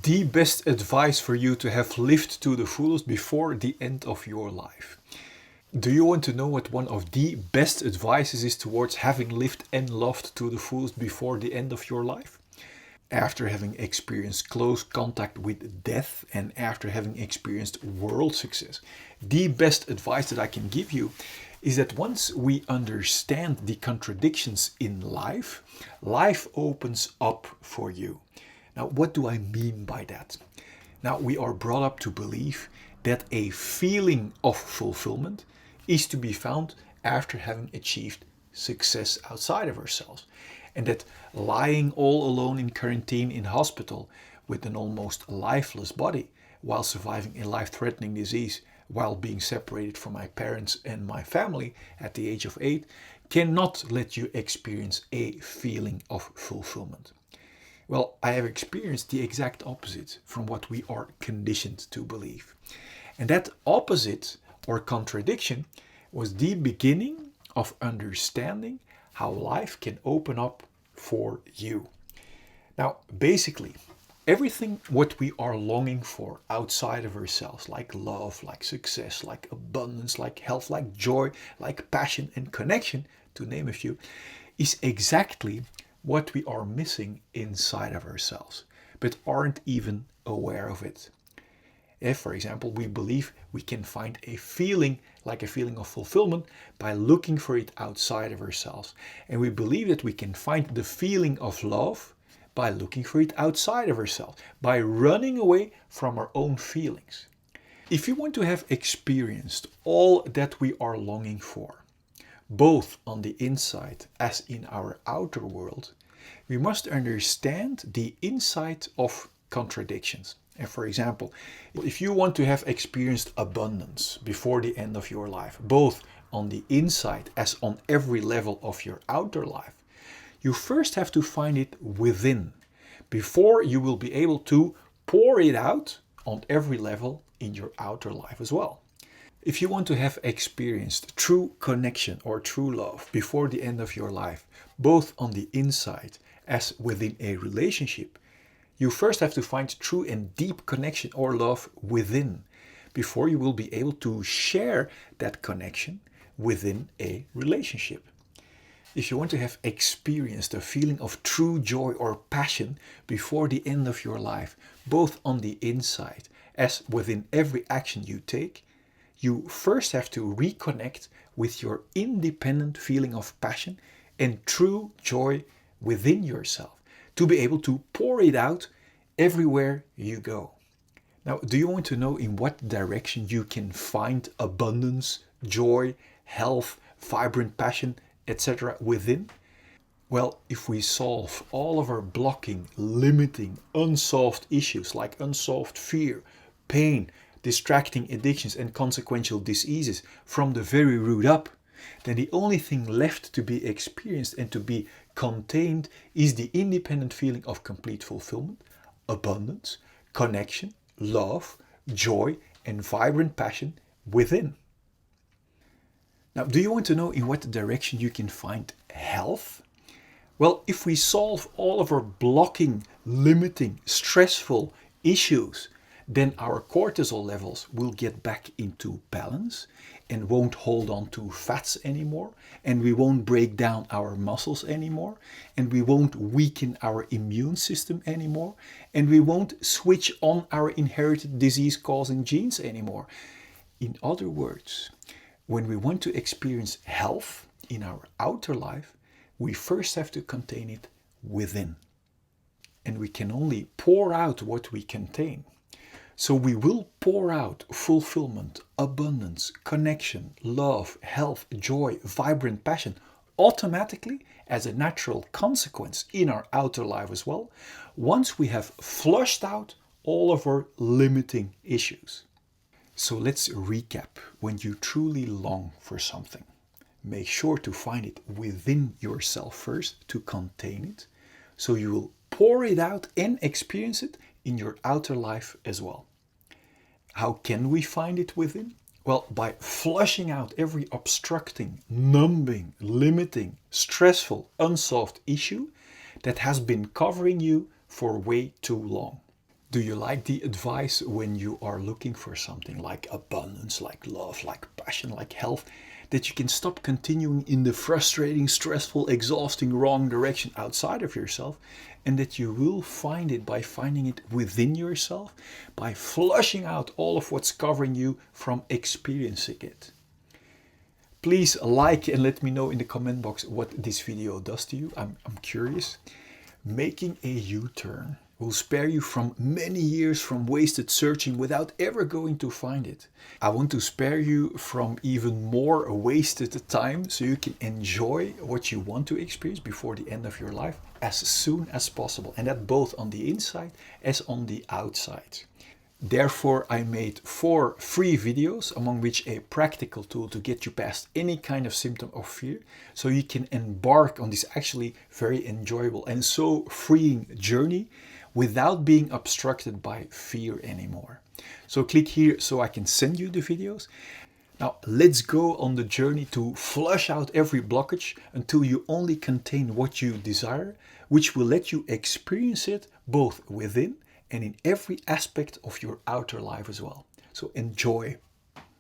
The best advice for you to have lived to the fullest before the end of your life. Do you want to know what one of the best advices is towards having lived and loved to the fullest before the end of your life? After having experienced close contact with death and after having experienced world success, the best advice that I can give you is that once we understand the contradictions in life, life opens up for you. Now, what do I mean by that? Now, we are brought up to believe that a feeling of fulfillment is to be found after having achieved success outside of ourselves. And that lying all alone in quarantine in hospital with an almost lifeless body while surviving a life-threatening disease while being separated from my parents and my family at the age of 8 cannot let you experience a feeling of fulfillment. Well, I have experienced the exact opposite from what we are conditioned to believe. And that opposite or contradiction was the beginning of understanding how life can open up for you. Now, basically, everything what we are longing for outside of ourselves, like love, like success, like abundance, like health, like joy, like passion and connection, to name a few, is exactly what we are missing inside of ourselves, but aren't even aware of it. If, for example, we believe we can find a feeling like a feeling of fulfillment by looking for it outside of ourselves, and we believe that we can find the feeling of love by looking for it outside of ourselves, by running away from our own feelings. If you want to have experienced all that we are longing for, both on the inside as in our outer world, we must understand the insight of contradictions. And for example, if you want to have experienced abundance before the end of your life, both on the inside as on every level of your outer life, you first have to find it within before you will be able to pour it out on every level in your outer life as well. If you want to have experienced true connection or true love before the end of your life, both on the inside as within a relationship, you first have to find true and deep connection or love within before you will be able to share that connection within a relationship. If you want to have experienced a feeling of true joy or passion before the end of your life, both on the inside as within every action you take, you first have to reconnect with your independent feeling of passion and true joy within yourself to be able to pour it out everywhere you go. Now, do you want to know in what direction you can find abundance, joy, health, vibrant passion, etc. within? Well, if we solve all of our blocking, limiting, unsolved issues like unsolved fear, pain, distracting addictions and consequential diseases from the very root up, then the only thing left to be experienced and to be contained is the independent feeling of complete fulfillment, abundance, connection, love, joy, and vibrant passion within. Now, do you want to know in what direction you can find health? Well, if we solve all of our blocking, limiting, stressful issues, then our cortisol levels will get back into balance and won't hold on to fats anymore, and we won't break down our muscles anymore, and we won't weaken our immune system anymore, and we won't switch on our inherited disease-causing genes anymore. In other words, when we want to experience health in our outer life, we first have to contain it within. And we can only pour out what we contain. So we will pour out fulfillment, abundance, connection, love, health, joy, vibrant passion automatically as a natural consequence in our outer life as well, once we have flushed out all of our limiting issues. So let's recap. When you truly long for something, make sure to find it within yourself first to contain it, so you will pour it out and experience it in your outer life as well. How can we find it within? Well, by flushing out every obstructing, numbing, limiting, stressful, unsolved issue that has been covering you for way too long. Do you like the advice when you are looking for something like abundance, like love, like passion, like health, that you can stop continuing in the frustrating, stressful, exhausting, wrong direction outside of yourself, and that you will find it by finding it within yourself, by flushing out all of what's covering you from experiencing it? Please like and let me know in the comment box what this video does to you. I'm curious. Making a U-turn will spare you from many years from wasted searching without ever going to find it. I want to spare you from even more wasted time so you can enjoy what you want to experience before the end of your life as soon as possible, and that both on the inside as on the outside. Therefore, I made 4 free videos, among which a practical tool to get you past any kind of symptom of fear, so you can embark on this actually very enjoyable and so freeing journey without being obstructed by fear anymore. So click here so I can send you the videos. Now let's go on the journey to flush out every blockage until you only contain what you desire, which will let you experience it both within and in every aspect of your outer life as well. So enjoy.